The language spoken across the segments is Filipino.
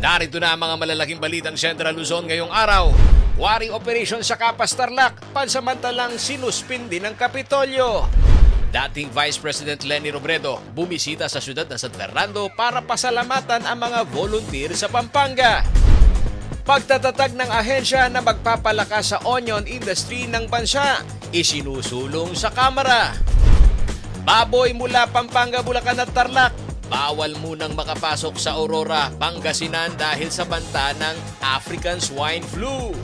Narito na ang mga malalaking balitang Central Luzon ngayong araw. Waring operation sa Capas Tarlac, pansamantalang sinuspindi ng Kapitolyo. Dating Vice President Leni Robredo bumisita sa siyudad ng San Fernando para pasalamatan ang mga volunteer sa Pampanga. Pagtatatag ng ahensya na magpapalakas sa onion industry ng bansa, isinusulong sa Kamara. Baboy mula Pampanga, Bulacan at Tarlac, bawal munang makapasok sa Aurora, Pangasinan dahil sa banta ng African Swine Flu.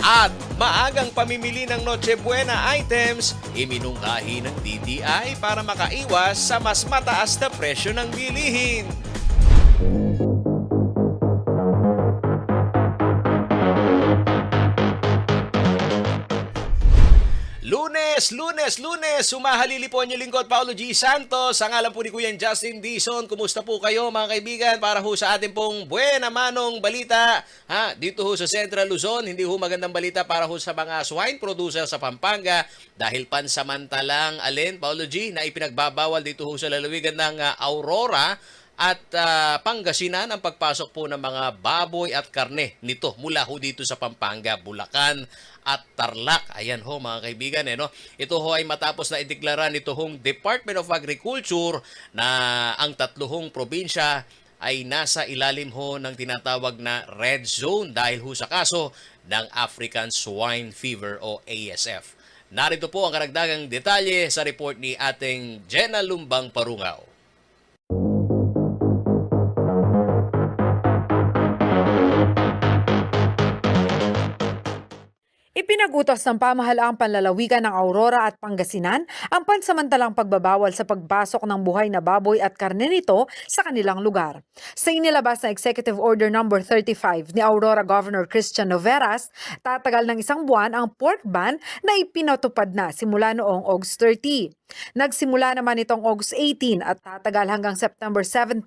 At maagang pamimili ng Noche Buena items, iminungkahi ng DTI para makaiwas sa mas mataas na presyo ng bilihin. Lunes, sumahalili po niyo lingkod Paulo G. Santos. Ang alam po ni Kuya Justin Dizon. Kumusta po kayo mga kaibigan? Para ho sa ating pong buena manong balita. Dito ho sa Central Luzon, hindi ho magandang balita para ho sa mga swine producer sa Pampanga dahil pansamantalang Paulo G. na ipinagbabawal dito ho sa lalawigan ng Aurora at Pangasinan ang pagpasok po ng mga baboy at karne nito mula ho dito sa Pampanga, Bulacan at Tarlac. Ayan ho mga kaibigan. Ito ho ay matapos na ideklara nito hong Department of Agriculture na ang tatluhong probinsya ay nasa ilalim ho ng tinatawag na red zone dahil ho sa kaso ng African Swine Fever o ASF. Narito po ang karagdagang detalye sa report ni ating Jenna Lumbang Parungaw. Ipinag-utos ng pamahalaang panlalawigan ng Aurora at Pangasinan ang pansamantalang pagbabawal sa pagpasok ng buhay na baboy at karne nito sa kanilang lugar. Sa inilabas na Executive Order No. 35 ni Aurora Governor Christian Noveras, tatagal ng isang buwan ang pork ban na ipinatupad na simula noong August 30. Nagsimula naman itong August 18 at tatagal hanggang September 17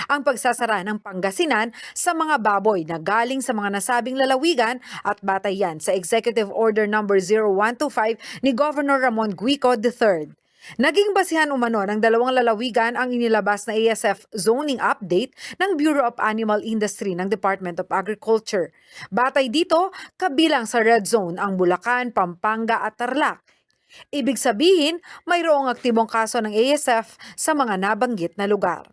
ang pagsasara ng Pangasinan sa mga baboy na galing sa mga nasabing lalawigan at batay yan sa Executive Order No. 0125 ni Governor Ramon Guico III. Naging basihan umano ng dalawang lalawigan ang inilabas na ASF zoning update ng Bureau of Animal Industry ng Department of Agriculture. Batay dito, kabilang sa red zone ang Bulacan, Pampanga at Tarlac. Ibig sabihin, mayroong aktibong kaso ng ASF sa mga nabanggit na lugar.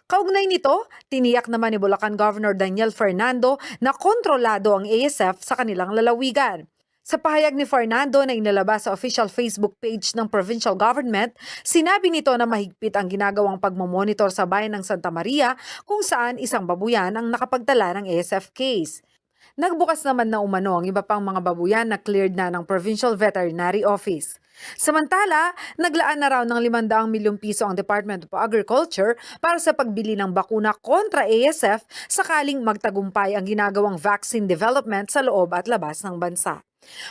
Kaugnay nito, tiniyak naman ni Bulacan Governor Daniel Fernando na kontrolado ang ASF sa kanilang lalawigan. Sa pahayag ni Fernando na inilabas sa official Facebook page ng provincial government, sinabi nito na mahigpit ang ginagawang pagmamonitor sa bayan ng Santa Maria kung saan isang babuyan ang nakapagdala ng ASF case. Nagbukas naman na umano ang iba pang mga babuyan na cleared na ng Provincial Veterinary Office. Samantala, naglaan na raw ng 500 milyong piso ang Department of Agriculture para sa pagbili ng bakuna kontra ASF sakaling magtagumpay ang ginagawang vaccine development sa loob at labas ng bansa.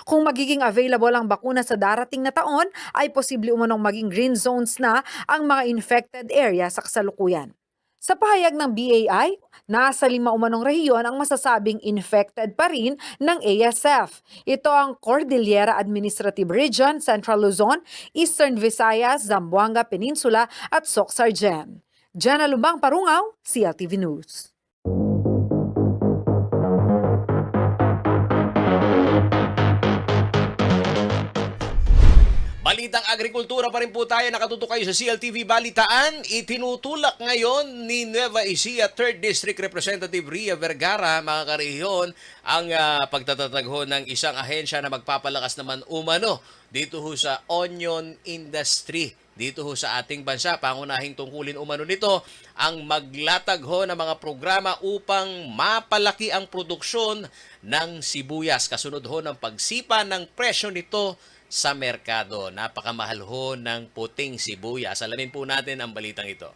Kung magiging available ang bakuna sa darating na taon, ay posible umanong maging green zones na ang mga infected area sa kasalukuyan. Sa pahayag ng BAI, nasa 5 umanong rehiyon ang masasabing infected pa rin ng ASF. Ito ang Cordillera Administrative Region, Central Luzon, Eastern Visayas, Zamboanga Peninsula at Soc-Sargen. Jenna Lumbang Parungaw, CLTV News. Balitang agrikultura pa rin po tayo. Nakatutok kayo sa CLTV Balitaan. Itinutulak ngayon ni Nueva Ecija 3rd District Representative Ria Vergara, mga karehiyon, ang pagtatatagho ng isang ahensya na magpapalakas naman umano dito ho sa onion industry. Dito ho sa ating bansa, pangunahing tungkulin umano nito ang maglatag ho ng mga programa upang mapalaki ang produksyon ng sibuyas. Kasunod ho ng pagsipa ng presyo nito sa merkado. Napakamahal ho ng puting sibuyas. Alamin po natin ang balitang ito.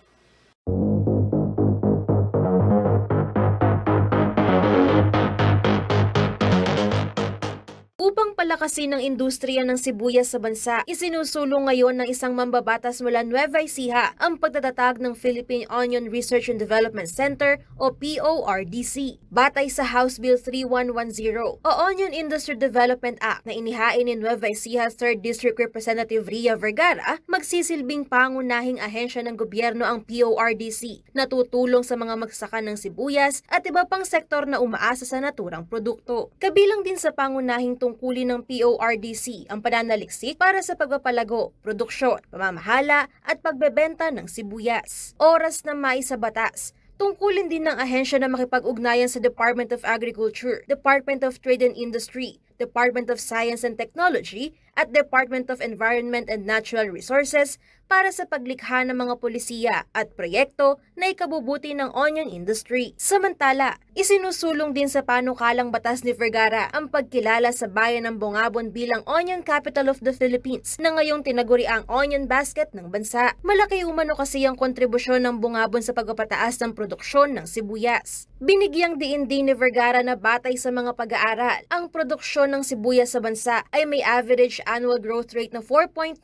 Upang kasi ng industriya ng sibuyas sa bansa, isinusulong ngayon ng isang mambabatas mula Nueva Ecija ang pagtatatag ng Philippine Onion Research and Development Center o PORDC. Batay sa House Bill 3110 o Onion Industry Development Act na inihain ni Nueva Ecija 3rd District Representative Ria Vergara, magsisilbing pangunahing ahensya ng gobyerno ang PORDC na tutulong sa mga magsasaka ng sibuyas at iba pang sektor na umaasa sa naturang produkto. Kabilang din sa pangunahing tungkulin ng PORDC ang pananaliksik para sa pagpapalago, produksyon, pamamahala at pagbebenta ng sibuyas. Oras na maisabatas. Tungkulin din ng ahensya na makipag-ugnayan sa Department of Agriculture, Department of Trade and Industry, Department of Science and Technology at Department of Environment and Natural Resources para sa paglikha ng mga polisiya at proyekto na ikabubuti ng onion industry. Samantala, isinusulong din sa panukalang batas ni Vergara ang pagkilala sa bayan ng Bungabon bilang Onion Capital of the Philippines na ngayong tinaguri ang onion basket ng bansa. Malaki umano kasi ang kontribusyon ng Bungabon sa pagpapataas ng produksyon ng sibuyas. Binigyang diin din ni Vergara na batay sa mga pag-aaral, ang produksyon ng sibuyas sa bansa ay may average annual growth rate na 4.94%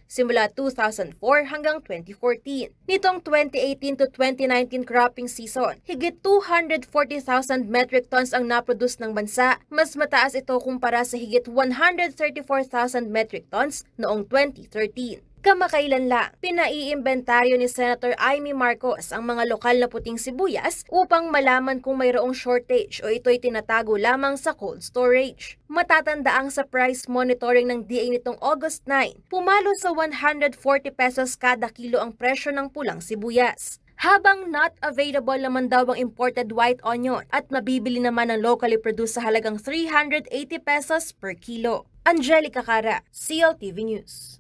simula 2004 hanggang 2014. Nitong 2018 to 2019 cropping season, higit 240,000 metric tons ang naproduce ng bansa. Mas mataas ito kumpara sa higit 134,000 metric tons noong 2013. Kamakailan lang, pinaiimbentaryo ni Senator Amy Marcos ang mga lokal na puting sibuyas upang malaman kung mayroong shortage o ito'y tinatago lamang sa cold storage. Matatandaang sa price monitoring ng DA nitong August 9, pumalo sa 140 pesos kada kilo ang presyo ng pulang sibuyas. Habang not available naman daw ang imported white onion at mabibili naman ang locally produced sa halagang 380 pesos per kilo. Angelica Cara, CLTV News.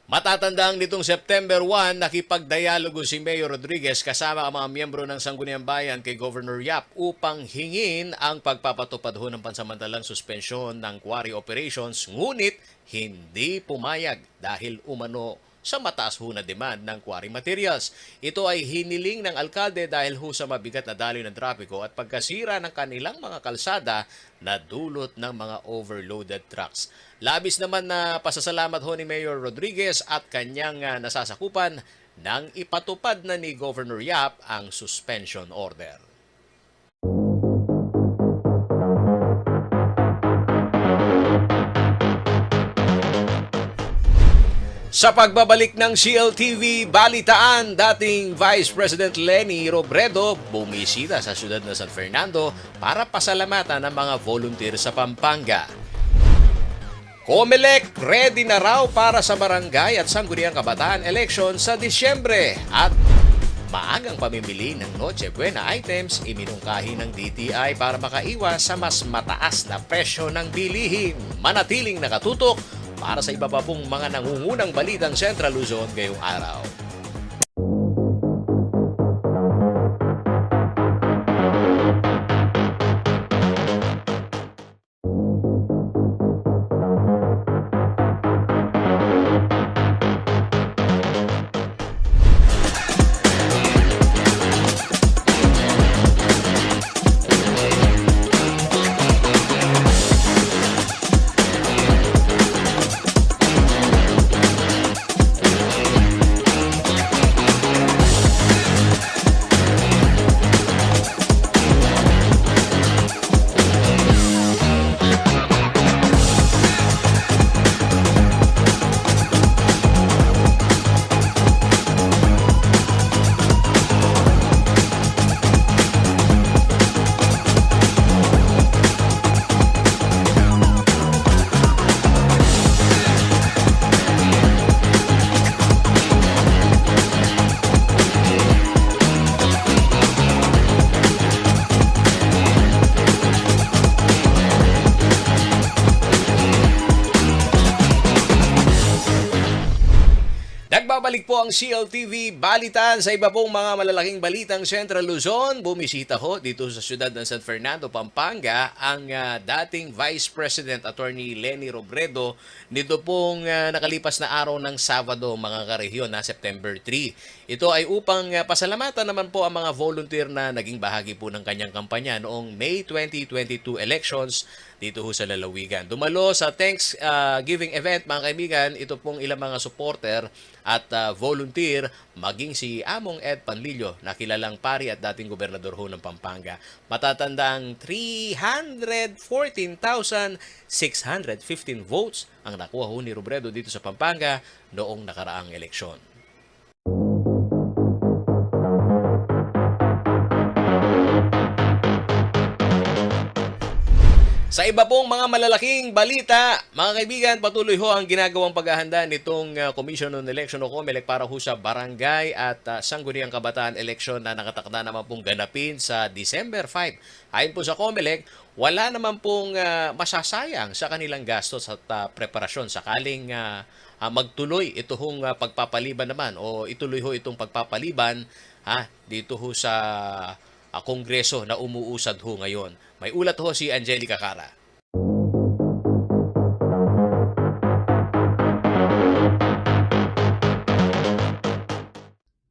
Matatandang nitong September 1, nakipagdialogo si Mayor Rodriguez kasama ang mga miyembro ng Sangguniang Bayan kay Governor Yap upang hingin ang pagpapatupad ho ng pansamantalang suspensyon ng quarry operations, ngunit hindi pumayag dahil umano sa mataas ho na demand ng quarry materials. Ito ay hiniling ng alkalde dahil ho sa mabigat na daloy ng trapiko at pagkasira ng kanilang mga kalsada na dulot ng mga overloaded trucks. Labis naman na pasasalamat ho ni Mayor Rodriguez at kanyang nasasakupan nang ipatupad na ni Governor Yap ang suspension order. Sa pagbabalik ng CLTV Balitaan, dating Vice President Leni Robredo bumisita sa siyudad ng San Fernando para pasalamatan ang mga volunteer sa Pampanga. Comelec ready na raw para sa barangay at sangguniang kabataan election sa Disyembre at maagang pamimili ng Noche Buena items iminungkahi ng DTI para makaiwas sa mas mataas na presyo ng bilihin. Manatiling nakatutok para sa iba pa pong mga nangungunang balitang Central Luzon ngayong araw. Nagbabalik po ang CLTV Balitan sa iba pong mga malalaking balitang Central Luzon. Bumisita ho dito sa siyudad ng San Fernando, Pampanga ang dating Vice President Attorney Leni Robredo nito pong nakalipas na araw ng Sabado mga karehiyon na September 3. Ito ay upang pasalamatan naman po ang mga volunteer na naging bahagi po ng kanyang kampanya noong May 2022 elections dito ho sa lalawigan. Dumalo sa Thanksgiving event mga kaibigan, ito pong ilang mga supporter at volunteer, maging si Among Ed Panlilio, na kilalang pari at dating gobernador ho ng Pampanga. Matatandang 314,615 votes ang nakuha ho ni Robredo dito sa Pampanga noong nakaraang eleksyon. Sa iba pong mga malalaking balita, mga kaibigan, patuloy ho ang ginagawang paghahanda nitong Commission on Election o COMELEC para ho sa barangay at sangguniang kabataan election na nakatakda naman pong ganapin sa December 5. Ayon po sa COMELEC, wala naman pong masasayang sa kanilang gastos at preparasyon sakaling magtuloy ito hong pagpapaliban naman o ituloy ho itong pagpapaliban dito ho sa Kongreso na umuusad ho ngayon. May ulat ho si Angelica Cara.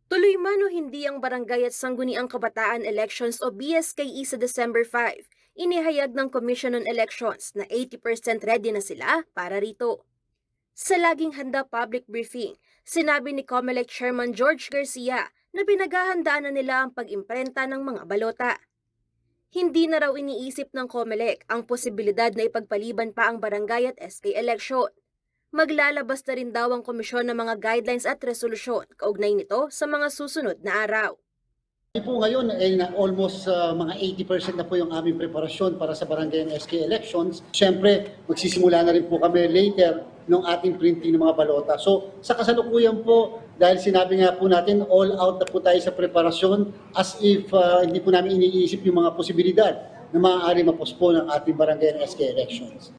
Tuloy man o hindi ang Barangay at Sangguniang Kabataan Elections o BSKE sa December 5, inihayag ng Commission on Elections na 80% ready na sila para rito. Sa laging handa public briefing, sinabi ni COMELEC Chairman George Garcia na pinaghahandaan na nila ang pag-imprenta ng mga balota. Hindi na raw iniisip ng COMELEC ang posibilidad na ipagpaliban pa ang barangay at SK election. Maglalabas na rin daw ang komisyon ng mga guidelines at resolusyon kaugnay nito sa mga susunod na araw. Po ngayon ay almost mga 80% na po yung aming preparasyon para sa barangay and SK elections. Siyempre, magsisimula na rin po kami later ng ating printing ng mga balota. So sa kasalukuyan po, dahil sinabi nga po natin, all out na po tayo sa preparasyon as if hindi po namin iniisip yung mga posibilidad na maaari mapospone ang ating barangay and SK elections.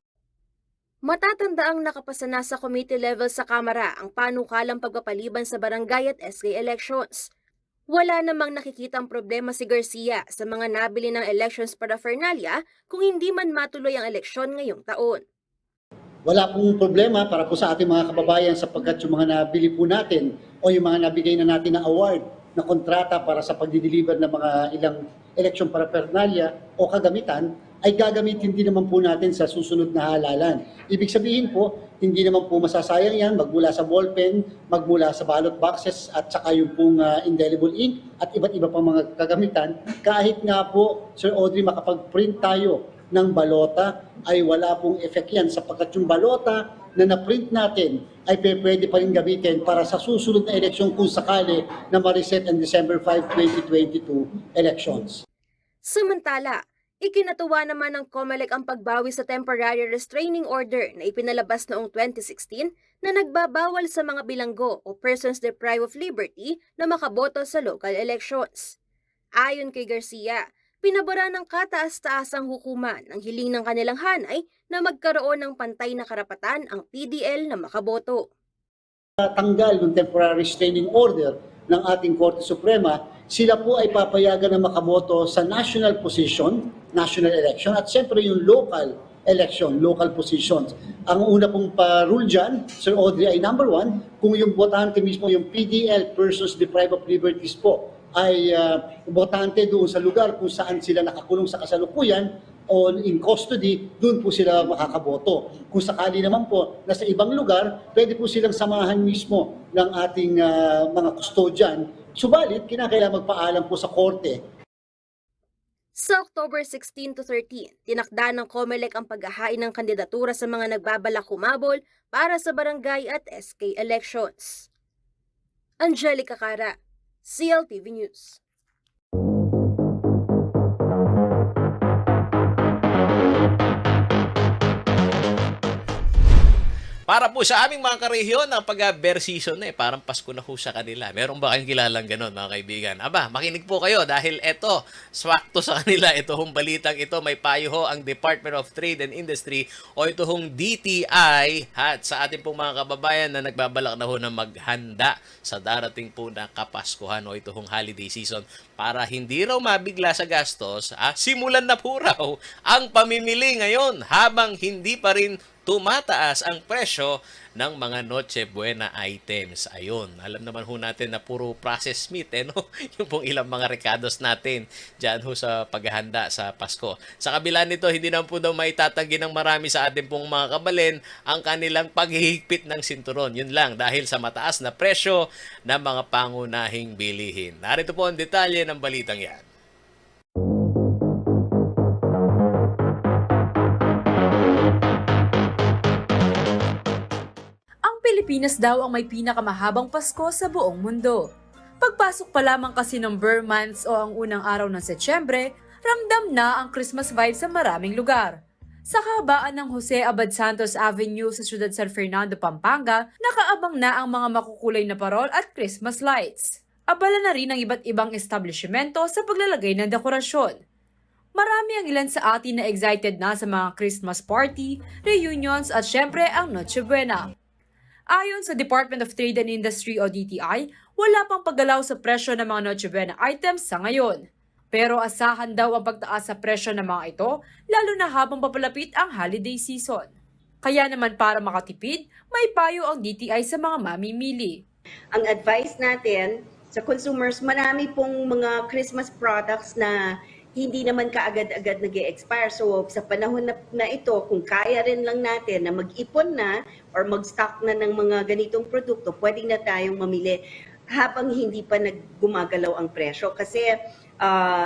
Matatanda ang nakapasa na sa committee level sa Kamara ang panukalang pagpapaliban sa barangay at SK elections. Wala namang nakikitang problema si Garcia sa mga nabili ng elections paraphernalia kung hindi man matuloy ang eleksyon ngayong taon. Wala pong problema para po sa ating mga kababayan sapagkat yung mga nabili po natin o yung mga nabigay na natin na award na kontrata para sa pagdideliver ng mga ilang election paraphernalia o kagamitan ay gagamitin din naman po natin sa susunod na halalan. Ibig sabihin po, hindi naman po masasayang yan magmula sa ballpen, magmula sa ballot boxes at saka yung pong indelible ink at iba't iba pang mga kagamitan. Kahit nga po, Sir Audrey, makapag-print tayo ng balota ay wala pong effect yan sapagkat yung balota na na-print natin ay pwede pa rin gamitin para sa susunod na eleksyon kung sakali na ma-reset ang December 5, 2022 elections. Samantala, ikinatuwa naman ng COMELEC ang pagbawi sa temporary restraining order na ipinalabas noong 2016 na nagbabawal sa mga bilanggo o persons deprived of liberty na makaboto sa local elections. Ayon kay Garcia, pinabura ng kataas-taasang hukuman ang hiling ng kanilang hanay na magkaroon ng pantay na karapatan ang PDL na makaboto. Tanggal ng temporary restraining order ng ating Korte Suprema, sila po ay papayagan na makaboto sa national position, national election, at siyempre yung local election, local positions. Ang una pong pa-rule dyan, Sir Audrey, ay number 1, kung yung botante mismo, yung PDL, persons deprived of liberties po, ay botante doon sa lugar kung saan sila nakakulong sa kasalukuyan o in custody, doon po sila makakaboto. Kung sakali naman po na sa ibang lugar, pwede po silang samahan mismo ng ating mga custodian. Subalit, kinakailangan magpaalam po sa korte. Sa October 16 to 13, tinakda ng COMELEC ang paghahain ng kandidatura sa mga nagbabalak humabol para sa barangay at SK elections. Angelica Cara, CLTV News. Para po sa aming mga karehiyon, ang pag-bear season na parang Pasko na ho sa kanila. Meron ba kayong kilalang ganon, mga kaibigan? Aba, makinig po kayo dahil eto, swakto sa kanila, ito hong balitang ito, may payo ho ang Department of Trade and Industry o ito hong DTI at sa ating pong mga kababayan na nagbabalak na ho na maghanda sa darating po na Kapaskuhan o ito hong holiday season para hindi raw mabigla sa gastos, simulan na po raw ang pamimili ngayon habang hindi pa rin tumataas ang presyo ng mga Noche Buena items. Ayun, alam naman ho natin na puro processed meat, no? Yung pong ilang mga recados natin dyan ho sa paghahanda sa Pasko. Sa kabila nito, hindi naman po daw maitatanggi ng marami sa ating pong mga kabalin ang kanilang paghihigpit ng sinturon. Yun lang, dahil sa mataas na presyo ng mga pangunahing bilihin. Narito po ang detalye ng balitang yan. Pilipinas daw ang may pinakamahabang Pasko sa buong mundo. Pagpasok pa lamang kasi ng Burr months o ang unang araw ng Setyembre, ramdam na ang Christmas vibe sa maraming lugar. Sa kahabaan ng Jose Abad Santos Avenue sa siyudad San Fernando, Pampanga, nakaabang na ang mga makukulay na parol at Christmas lights. Abala na rin ang iba't ibang establishmento sa paglalagay ng dekorasyon. Marami ang ilan sa atin na excited na sa mga Christmas party, reunions at syempre ang Noche Buena. Ayon sa Department of Trade and Industry o DTI, wala pang paggalaw sa presyo ng mga Noche Buena items sa ngayon. Pero asahan daw ang pagtaas sa presyo ng mga ito, lalo na habang papalapit ang holiday season. Kaya naman para makatipid, may payo ang DTI sa mga mamimili. Ang advice natin sa consumers, marami pong mga Christmas products na hindi naman kaagad-agad nag-e-expire. So sa panahon na ito, kung kaya rin lang natin na mag-ipon na or mag-stock na ng mga ganitong produkto, pwede na tayong mamili habang hindi pa naggumagalaw ang presyo. Kasi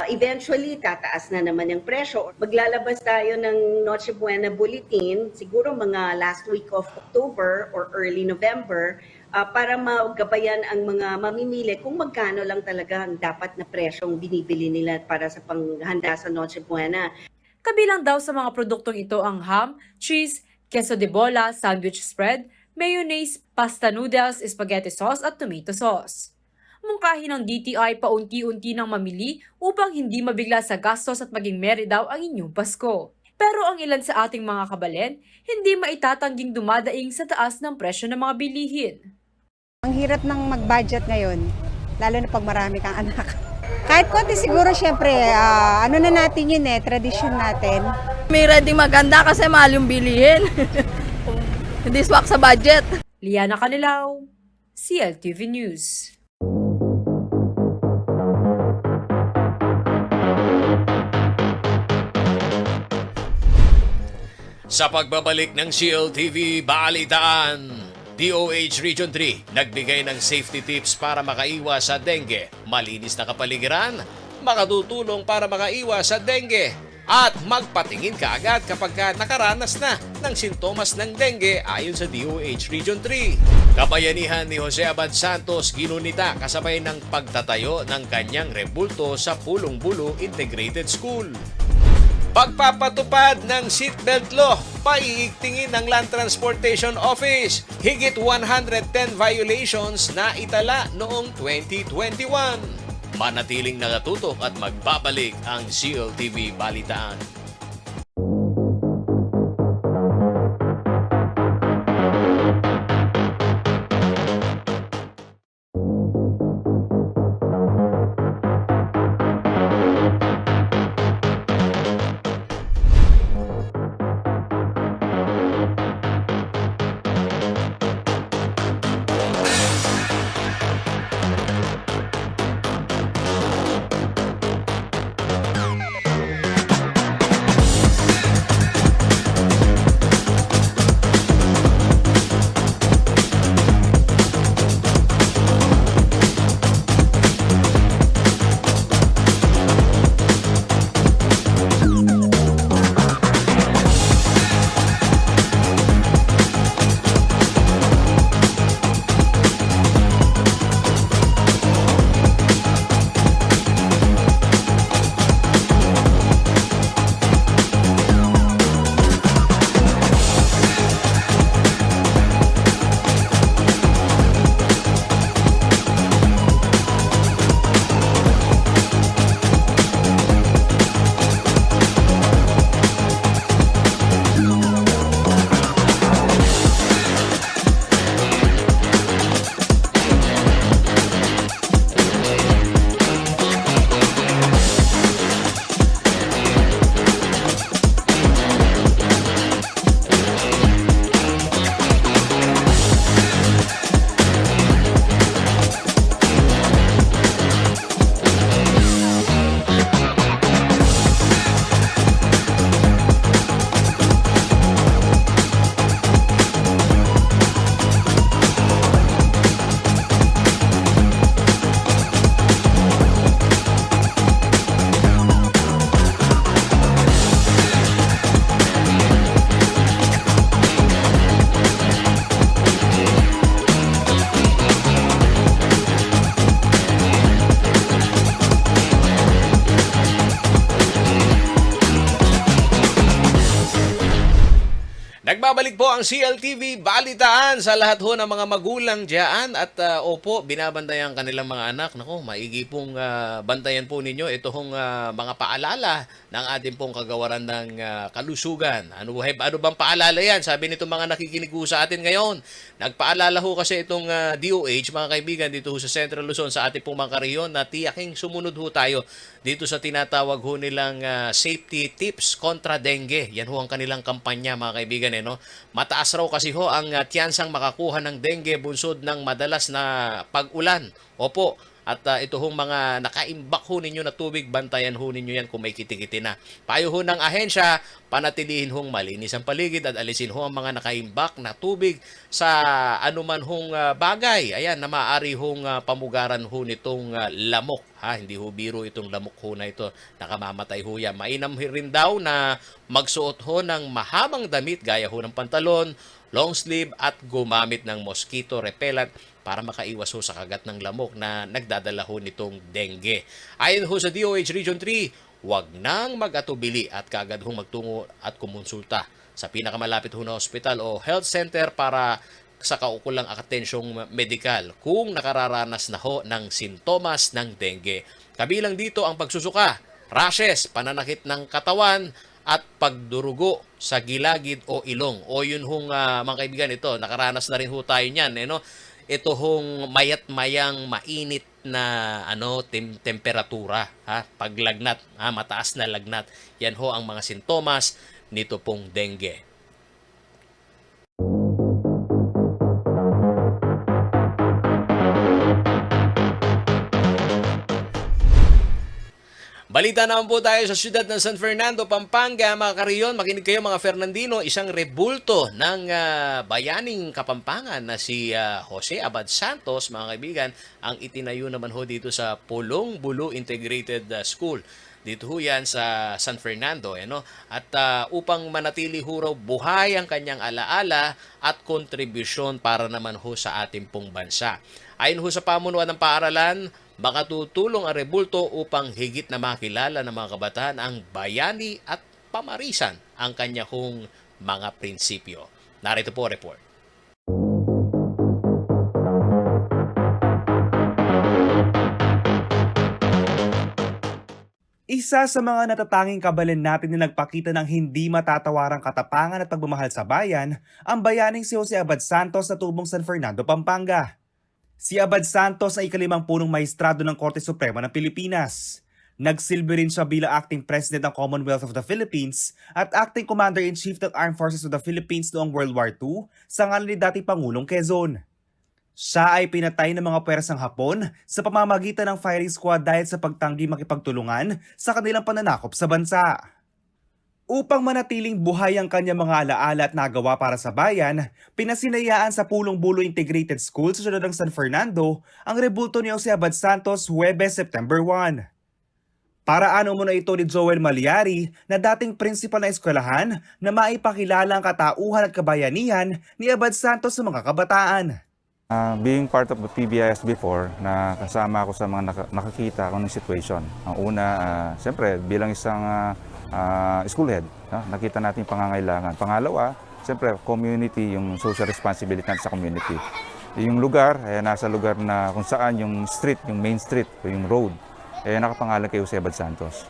eventually, tataas na naman yung presyo. Maglalabas tayo ng Noche Buena Bulletin, siguro mga last week of October or early November, para magabayan ang mga mamimili kung magkano lang talaga ang dapat na presyong binibili nila para sa panghanda sa Noche Buena. Kabilang daw sa mga produktong ito ang ham, cheese, queso de bola, sandwich spread, mayonnaise, pasta noodles, spaghetti sauce at tomato sauce. Mungkahin ng DTI paunti-unti ng mamili upang hindi mabigla sa gastos at maging merry daw ang inyong Pasko. Pero ang ilan sa ating mga kabalen, hindi maitatangging dumadaing sa taas ng presyo ng mga bilihin. Ang hirap ng mag-budget ngayon, lalo na pag marami kang anak. Kahit konti siguro, syempre, ano na natin yun tradisyon natin. May ready maganda kasi mahal yung bilihin. Hindi swak sa budget. Liana Canilaw, CLTV News. Sa pagbabalik ng CLTV Balitaan, DOH Region 3 nagbigay ng safety tips para makaiwas sa dengue. Malinis na kapaligiran, makatutulong para makaiwas sa dengue. At magpatingin ka agad kapag nakaranas na ng sintomas ng dengue ayon sa DOH Region 3. Kabayanihan ni Jose Abad Santos ginunita kasabay ng pagtatayo ng kanyang rebulto sa Pulong Bulo Integrated School. Pagpapatupad ng seatbelt law, paiigtingin ng Land Transportation Office. Higit 110 violations na itala noong 2021. Manatiling nakatutok at magbabalik ang CLTV Balitaan. nagbabalik po ang CLTV Balitaan sa lahat ho ng mga magulang diyan at opo, binabantayan kanilang mga anak. Nako, maigi pong bantayan po ninyo ito hong mga paalala ng ating pong kagawaran ng kalusugan. Ano bang paalala yan? Sabi nito mga nakikinig ho sa atin ngayon. Nagpaalala ho kasi itong DOH, mga kaibigan, dito ho sa Central Luzon sa ating pong mga rehiyon na tiyaking sumunod ho tayo dito sa tinatawag ho nilang safety tips kontra dengue. Yan ho ang kanilang kampanya, mga kaibigan. No? Mataas raw kasi ho ang tiyansang makakuha ng dengue bunsod ng madalas na pag-ulan. Opo. At ito hong mga nakaimbak ho ninyo na tubig, bantayan ho ninyo yan kung may kitikiti na. Payo ho ng ahensya, panatilihin hong malinis ang paligid at alisin ho ang mga nakaimbak na tubig sa anuman hong bagay. Ayan, na maaari hong pamugaran ho nitong lamok. Hindi ho biro itong lamok ho na ito. Nakamamatay ho yan. Mainam rin daw na magsuot ho ng mahabang damit gaya ho ng pantalon, long sleeve at gumamit ng mosquito repellent para makaiwas ho sa kagat ng lamok na nagdadala ho nitong dengue. Ayon ho sa DOH Region 3, huwag nang mag-atubili at kaagad hong magtungo at kumonsulta sa pinakamalapit ho na ospital o health center para sa kaukulang atensyong medikal kung nakararanas na ho ng sintomas ng dengue. Kabilang dito ang pagsusuka, rashes, pananakit ng katawan, at pagdurugo sa gilagid o ilong. O yun hong mga kaibigan, ito, nakaranas na rin ho tayo niyan. No? Ito hong mayat-mayang mainit na temperatura, paglagnat, mataas na lagnat. Yan ho ang mga sintomas nito pong dengue. Balita naman po tayo sa siyudad ng San Fernando, Pampanga. Mga kariyon, makinig kayo mga Fernandino, isang rebulto ng bayaning Kapampangan na si Jose Abad Santos, mga kaibigan, ang itinayo naman ho dito sa Pulong Bulu Integrated School. Dito ho yan sa San Fernando. At upang manatili ho raw buhay ang kanyang alaala at kontribusyon para naman ho sa ating pong bansa. Ayon ho sa pamunuan ng paaralan, makatutulong ang rebulto upang higit na makilala ng mga kabataan ang bayani at pamarisan ang kanya hong mga prinsipyo. Narito po report. Isa sa mga natatanging kabalin natin na nagpakita ng hindi matatawarang katapangan at pagmamahal sa bayan, ang bayaning si Jose Abad Santos na tubong San Fernando, Pampanga. Si Abad Santos ay ika-5 punong maestrado ng Korte Suprema ng Pilipinas. Nagsilbi rin siya bilang acting president ng Commonwealth of the Philippines at acting commander-in-chief ng Armed Forces of the Philippines noong World War II sa ngalan ni dating Pangulong Quezon. Siya ay pinatay ng mga pwersang Hapon sa pamamagitan ng firing squad dahil sa pagtanggi makipagtulungan sa kanilang pananakop sa bansa. Upang manatiling buhay ang kanyang mga alaala at nagawa para sa bayan, pinasinayaan sa Pulong Bulu Integrated School sa siyudad ng San Fernando ang rebulto ni Jose Abad Santos Huwebes, September 1. Paraano muna ito ni Joel Maliari na dating principal na eskwelahan na maipakilala ang katauhan at kabayanihan ni Abad Santos sa mga kabataan. Being part of the PBIS before, na kasama ako sa mga nakakita ko ng situation. Ang una, siyempre bilang isang school head, nakita natin yung pangangailangan. Pangalawa, siyempre community, yung social responsibility sa community. Yung lugar, nasa lugar na kung saan yung street, yung main street, o yung road, nakapangalan kay Jose Abad Santos.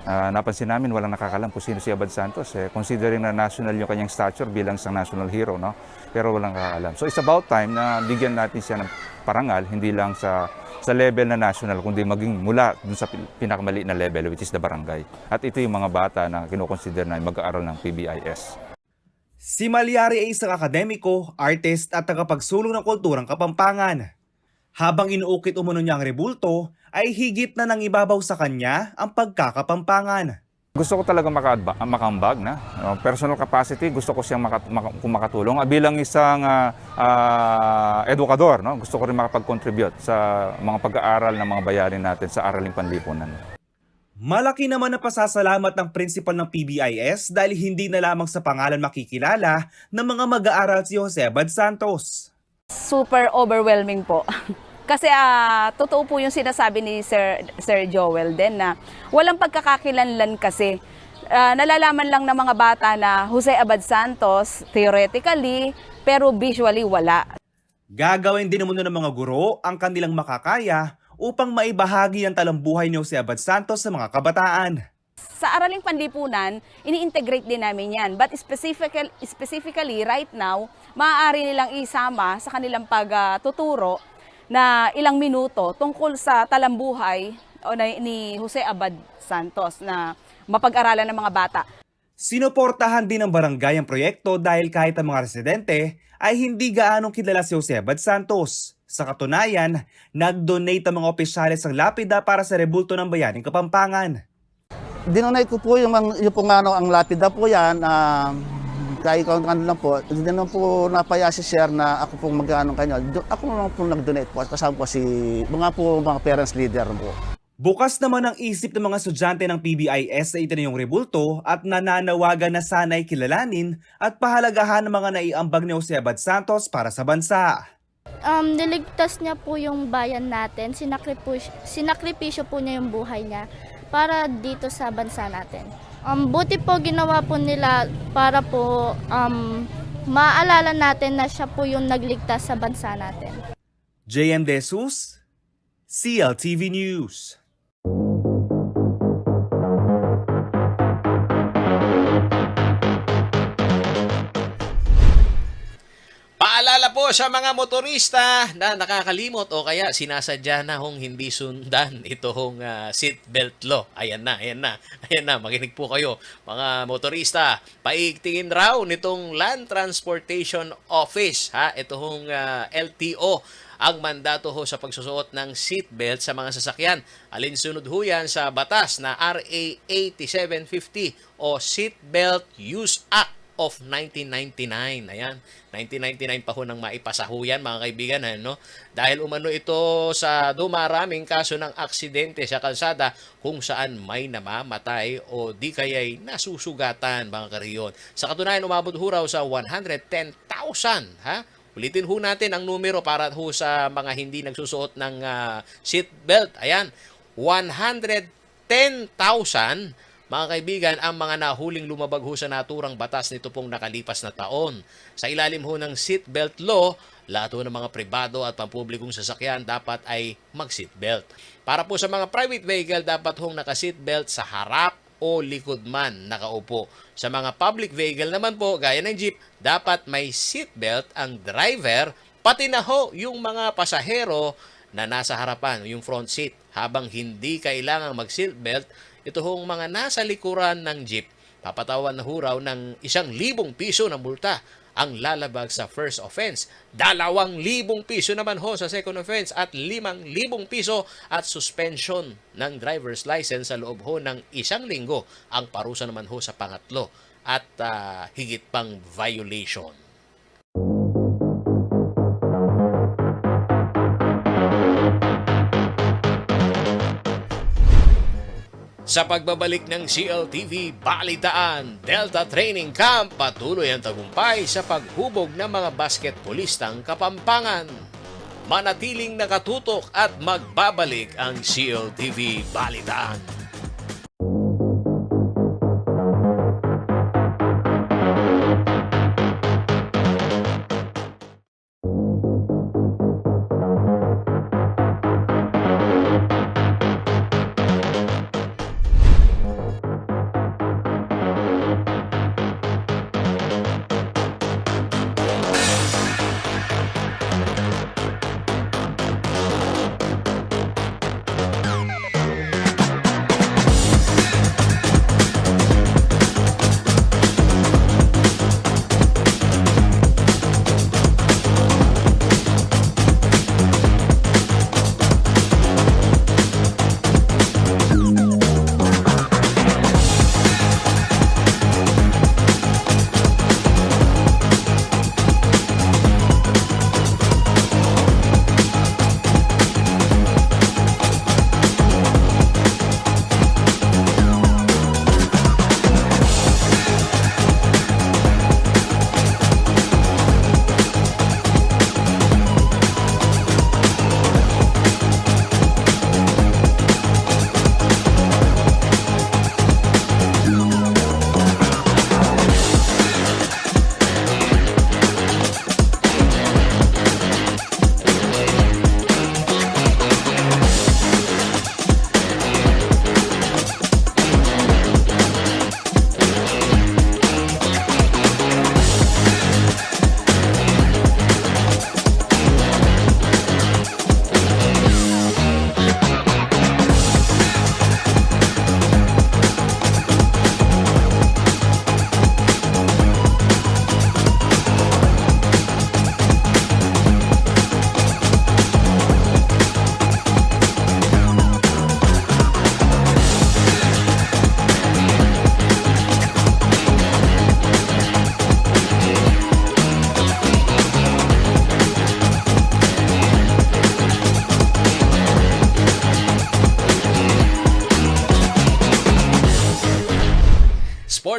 Napansin namin walang nakakalam kung sino si Abad Santos. Considering na national yung kanyang stature bilang isang national hero, no? Pero walang nakakalam. So it's about time na bigyan natin siya ng parangal, hindi lang sa level na national, kundi maging mula dun sa pinakamaliit na level, which is the barangay. At ito yung mga bata na kinukonsider na mag-aaral ng PBIS. Si Maliari ay isang akademiko, artist at tagapagsulong ng kulturang Kapampangan. Habang inuukit umano niya ang rebulto, ay higit na nang ibabaw sa kanya ang pagkakapampangan. Gusto ko talaga makambag na. Personal capacity, gusto ko siyang makatulong. Bilang isang edukador, no? Gusto ko rin makapag-contribute sa mga pag-aaral ng mga bayani natin sa araling panlipunan. Malaki naman ang pasasalamat ng principal ng PBIS dahil hindi na lamang sa pangalan makikilala ng mga mag-aaral si Jose Abad Santos. Super overwhelming po. Kasi totoo po yung sinasabi ni Sir Joel din na walang pagkakakilanlan kasi nalalaman lang ng mga bata na Jose Abad Santos theoretically, pero visually wala. Gagawin din naman ng mga guro ang kanilang makakaya upang maibahagi ang talambuhay ni Jose Abad Santos sa mga kabataan. Sa Araling Panlipunan, ini-integrate din namin yan. But specifically right now, maaari nilang isama sa kanilang pagtuturo na ilang minuto tungkol sa talambuhay ni Jose Abad Santos na mapag-aralan ng mga bata. Sinuportahan din ng barangay ang proyekto dahil kahit ang mga residente ay hindi gaanong kilala si Jose Abad Santos. Sa katunayan, nag-donate ang mga opisyales ng lapida para sa rebulto ng Bayaning Kapampangan. Dinonate ko po yung ang lapida po yan, kaya ikaw lang po, hindi naman po napaya si Sir na ako pong mag-ano kanyo. Ako naman po nag-donate po, kasama po mga parents leader po. Bukas naman ang isip ng mga estudyante ng PBIS na itinayong rebulto at nananawagan na sana'y kilalanin at pahalagahan ng mga naiambag ni Jose Abad Santos para sa bansa. Niligtas niya po yung bayan natin, sinakripisyo po niya yung buhay niya para dito sa bansa natin. Buti po ginawa po nila para po maalala natin na siya po yung nagligtas sa bansa natin. JM De Jesus, CLTV News. Paalala po sa mga motorista na nakakalimot o kaya sinasadya na hong hindi sundan ito hong seatbelt law. Ayan na, makinig po kayo mga motorista. Paigtingin raw nitong Land Transportation Office, ito hong LTO, ang mandato ho sa pagsusuot ng seatbelt sa mga sasakyan. Alinsunod ho yan sa batas na RA 8750 o Seatbelt Use Act of 1999. Ayan, 1999 pa ho nang maipasa ho yan, mga kaibigan, no? Dahil umano ito sa dumaraming kaso ng aksidente sa kalsada kung saan may namamatay o di kaya'y nasusugatan, mga kariyon. Sa katunayan, umabot ho raw sa 110,000, Ulitin ho natin ang numero para ho sa mga hindi nagsusuot ng seatbelt. Ayan, 110,000 mga kaibigan ang mga nahuling lumabag ho sa naturang batas nito pong nakalipas na taon. Sa ilalim ho ng seatbelt law, lahat ho ng mga pribado at pampublikong sasakyan dapat ay mag-seatbelt. Para po sa mga private vehicle, dapat hong naka-seatbelt sa harap o likod man nakaupo. Sa mga public vehicle naman po, gaya ng jeep, dapat may seatbelt ang driver, pati na ho yung mga pasahero na nasa harapan, yung front seat. Habang hindi kailangang mag-seatbelt, ito hong mga nasa likuran ng jeep, papatawan na ho raw ng 1,000 piso na multa ang lalabag sa first offense. 2,000 piso naman ho sa second offense at 5,000 piso at suspension ng driver's license sa loob ho ng 1 linggo. Ang parusa naman ho sa pangatlo at higit pang violation. Sa pagbabalik ng CLTV Balitaan, Delta Training Camp, patuloy ang tagumpay sa paghubog ng mga basketballistang Kapampangan. Manatiling nakatutok at magbabalik ang CLTV Balitaan.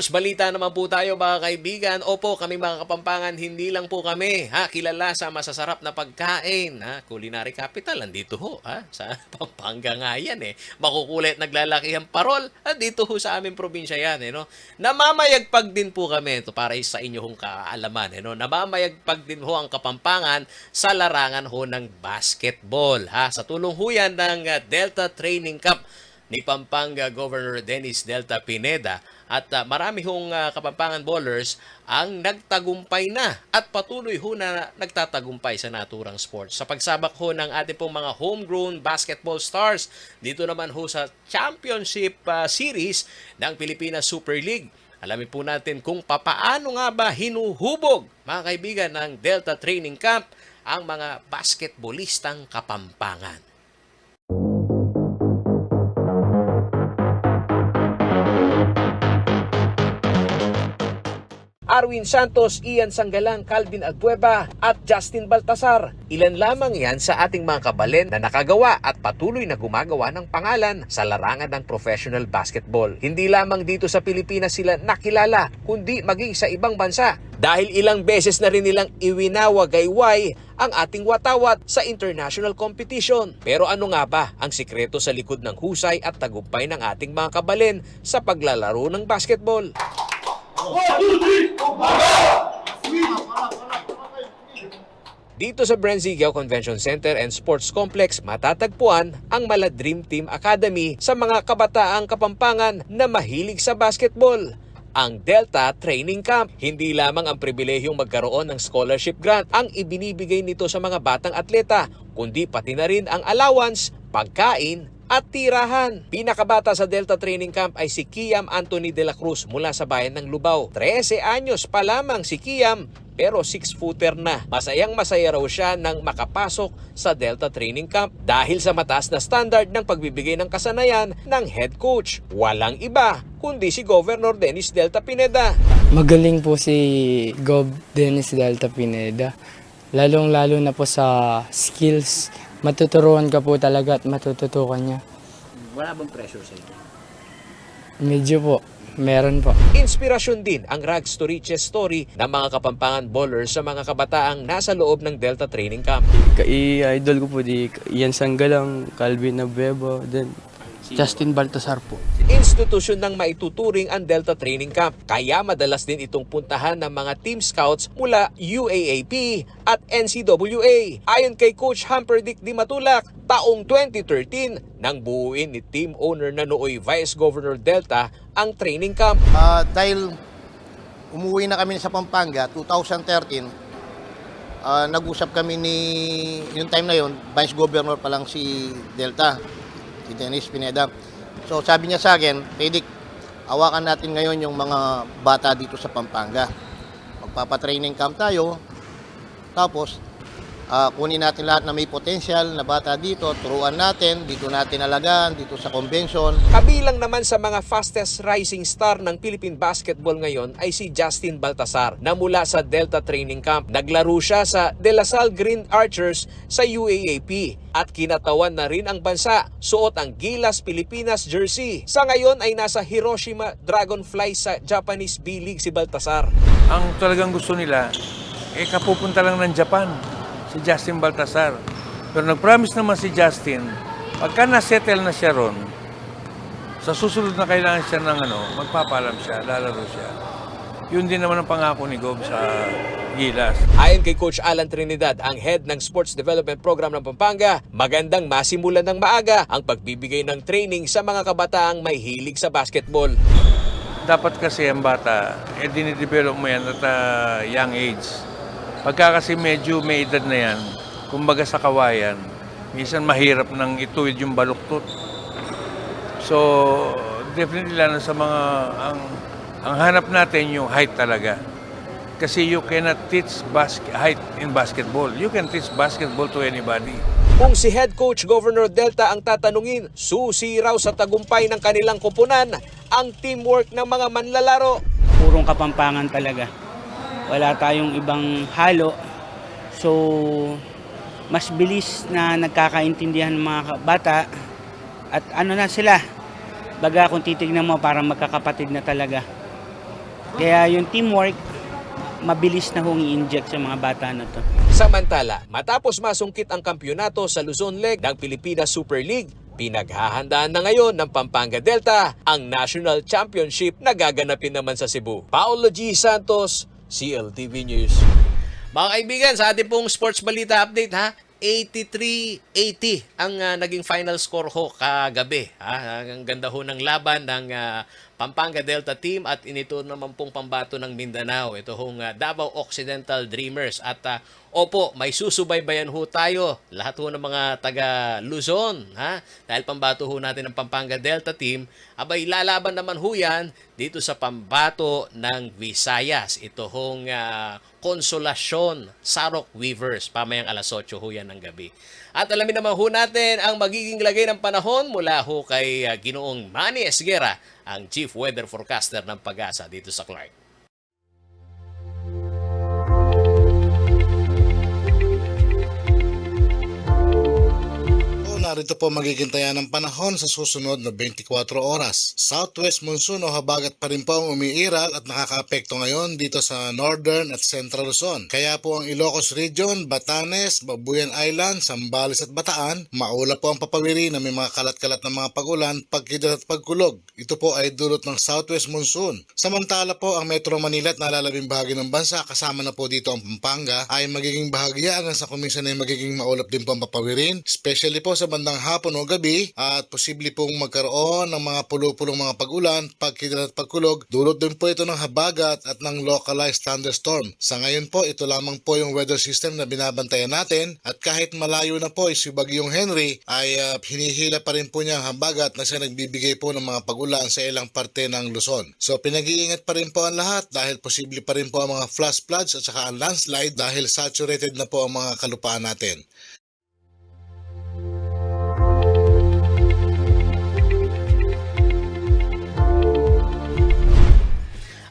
sports, balita naman po tayo mga kaibigan. Opo, kami mga Kapampangan, hindi lang po kami kilala sa masasarap na pagkain. Culinary capital, andito ho. Sa Pampanga nga yan Makukulit naglalaki ang parol. Dito ho sa aming probinsya yan. No? Namamayagpag din po kami. Ito para sa inyong kaalaman. No? Namamayagpag din ho ang Kapampangan sa larangan ho ng basketball. Sa tulong ho yan ng Delta Training Camp ni Pampanga Governor Dennis Delta Pineda at marami hong Kapampangan bowlers ang nagtagumpay na at patuloy ho na nagtatagumpay sa naturang sports. Sa pagsabak ho ng ating pong mga homegrown basketball stars dito naman ho sa Championship Series ng Pilipinas Super League. Alamin po natin kung papaano nga ba hinuhubog, mga kaibigan, ng Delta Training Camp ang mga basketballistang Kapampangan. Arwin Santos, Ian Sanggalang, Calvin Albueba at Justin Baltasar. Ilan lamang yan sa ating mga kabalen na nakagawa at patuloy na gumagawa ng pangalan sa larangan ng professional basketball. Hindi lamang dito sa Pilipinas sila nakilala, kundi maging sa ibang bansa. Dahil ilang beses na rin nilang iwinawagayway ang ating watawat sa international competition. Pero ano nga ba ang sikreto sa likod ng husay at tagumpay ng ating mga kabalen sa paglalaro ng basketball? Dito sa Brenzigao Convention Center and Sports Complex, matatagpuan ang Mala Dream Team Academy sa mga kabataang Kapampangan na mahilig sa basketball. Ang Delta Training Camp, hindi lamang ang pribilehiyong magkaroon ng scholarship grant ang ibinibigay nito sa mga batang atleta, kundi pati na rin ang allowance, pagkain, at tirahan. Pinakabata sa Delta Training Camp ay si Kiam Anthony de la Cruz mula sa bayan ng Lubao. 13 anyos pa lamang si Kiam pero 6-footer na. Masayang masaya raw siya nang makapasok sa Delta Training Camp dahil sa mataas na standard ng pagbibigay ng kasanayan ng head coach. Walang iba kundi si Governor Dennis Delta Pineda. Magaling po si Gov. Dennis Delta Pineda. Lalong-lalo na po sa skills. Matuturuan ka po talaga at matututukan niya. Wala bang pressure sa inyo? Medyo po. Meron po. Inspirasyon din ang rags to riches story ng mga Kapampangan bowlers sa mga kabataang nasa loob ng Delta Training Camp. Idol ko po di Ian Sanggalang, Calvin Albueba, then Justin Baltasar po. Institusyon ng maituturing ang Delta Training Camp, kaya madalas din itong puntahan ng mga team scouts mula UAAP at NCAA. Ayon kay Coach Hamperdick Di Matulak, taong 2013 nang buuin ni team owner na nooy Vice Governor Delta ang training camp. Dahil umuwi na kami sa Pampanga, 2013, nag-usap kami yung time na yon, Vice Governor pa lang si Delta, si Dennis Pineda. So sabi niya sa akin, Pedic, awakan natin ngayon yung mga bata dito sa Pampanga. Magpapatraining camp tayo, tapos kunin natin lahat na may potential na bata dito, turuan natin, dito natin alagaan, dito sa convention. Kabilang naman sa mga fastest rising star ng Philippine basketball ngayon ay si Justin Baltasar na mula sa Delta Training Camp. Naglaro siya sa De La Salle Green Archers sa UAAP at kinatawan na rin ang bansa. Suot ang Gilas Pilipinas jersey. Sa ngayon ay nasa Hiroshima Dragonflies sa Japanese B-League si Baltasar. Ang talagang gusto nila, kapupunta lang ng Japan. Si Justin Baltasar. Pero nag-promise naman si Justin, pagka na-settle na siya ron, sa susunod na kailangan siya ng magpapalam siya, lalaro siya. Yun din naman ang pangako ni Gob sa Gilas. Ayon kay Coach Alan Trinidad, ang head ng Sports Development Program ng Pampanga, magandang masimulan ng maaga ang pagbibigay ng training sa mga kabataang may hilig sa basketball. Dapat kasi ang bata, dinidevelop mo yan at young age. Pagka kasi medyo may edad na yan, kumbaga sa kawayan, minsan mahirap nang ituwid yung baluktot. So, definitely lalo sa mga, ang hanap natin yung height talaga. Kasi you cannot teach height in basketball. You can teach basketball to anybody. Kung si Head Coach Governor Delta ang tatanungin, susi raw sa tagumpay ng kanilang koponan ang teamwork ng mga manlalaro. Purong Kapampangan talaga. Wala tayong ibang halo. So, mas bilis na nagkakaintindihan ng mga bata. At na sila. Baga kung titignan mo, parang magkakapatid na talaga. Kaya yung teamwork, mabilis na hong i-inject sa mga bata na to. Samantala, matapos masungkit ang kampyonato sa Luzon Leg ng Pilipinas Super League, pinaghahandaan na ngayon ng Pampanga Delta ang National Championship na gaganapin naman sa Cebu. Paolo G. Santos, CLTV News. Mga kaibigan, sa ating pong sports balita update ha, 83-80 ang naging final score ho kagabi. Ang ganda ho ng laban ng Pampanga Delta team at inito naman pong pambato ng Mindanao. Ito hong Davao Occidental Dreamers. At opo, may susubaybayan ho tayo. Lahat ho ng mga taga Luzon. Dahil pambato ho natin ng Pampanga Delta team, abay lalaban naman ho yan dito sa pambato ng Visayas. Ito hong Konsolasyon Sarok Weavers. Pamayang alas 8 ho yan ng gabi. At alamin naman ho natin ang magiging lagay ng panahon mula ho kay Ginoong Manny Esguera, ang Chief Weather Forecaster ng Pag-asa dito sa Clark. Narito po magiging taya ng panahon sa susunod na 24 oras. Southwest monsoon o habagat pa rin po ang umiiral at nakakaapekto ngayon dito sa Northern at Central Luzon. Kaya po ang Ilocos Region, Batanes, Babuyan Island, Zambales at Bataan, maula po ang papawiri na may mga kalat-kalat na mga pag-ulan, pagkidlat at pagkulog. Ito po ay dulot ng Southwest monsoon. Samantala po ang Metro Manila at nalalabing bahagi ng bansa, kasama na po dito ang Pampanga, ay magiging bahagya hanggang sa kuminsan ay magiging maulap din po ang papawirin, especially po sa bandang hapon o gabi at posible pong magkaroon ng mga pulo-pulong mga pag-ulan, pagkidlat at pagkulog. Dulot din po ito ng habagat at ng localized thunderstorm. Sa ngayon po, ito lamang po yung weather system na binabantayan natin at kahit malayo na po si Bagyong Henry ay hinihila pa rin po niya ang habagat na siya nagbibigay po ng mga pag-ulan sa ilang parte ng Luzon. So pinag-iingat pa rin po ang lahat dahil posible pa rin po ang mga flash floods at saka ang landslide dahil saturated na po ang mga kalupaan natin.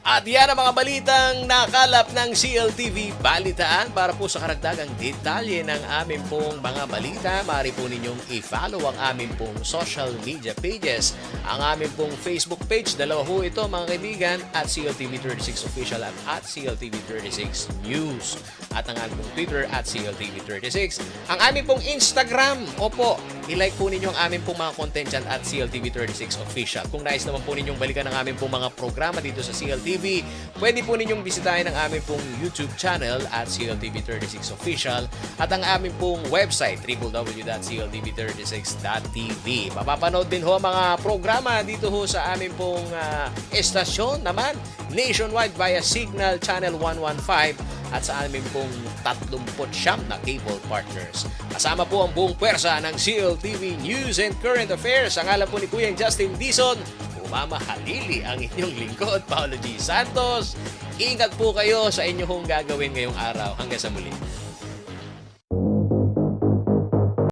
At yan ang mga balitang nakalap ng CLTV Balitaan. Para po sa karagdagang detalye ng aming pong mga balita, maaari po ninyong i-follow ang aming pong social media pages. Ang aming pong Facebook page, dalawa ho ito mga kaibigan, at CLTV36 Official at CLTV36 News. At ang aming pong Twitter at CLTV36. Ang aming pong Instagram, opo, i-like po ninyo ang aming pong mga content dyan at CLTV36 Official. Kung nais naman po ninyong balikan ang aming pong mga programa dito sa CLTV, pwede po ninyong bisitahin ang aming pong YouTube channel at CLTV36 Official at ang aming pong website www.cltv36.tv. Mapapanood din ho mga programa dito ho sa aming pong estasyon naman nationwide via Signal Channel 115 at sa aming pong 39 na cable partners. Kasama po ang buong pwersa ng CLTV News and Current Affairs. Ang alam po ni Kuya Justin Dizon, mamahalili ang inyong lingkod, Paolo G. Santos. Ingat po kayo sa inyong gagawin ngayong araw. Hanggang sa muli.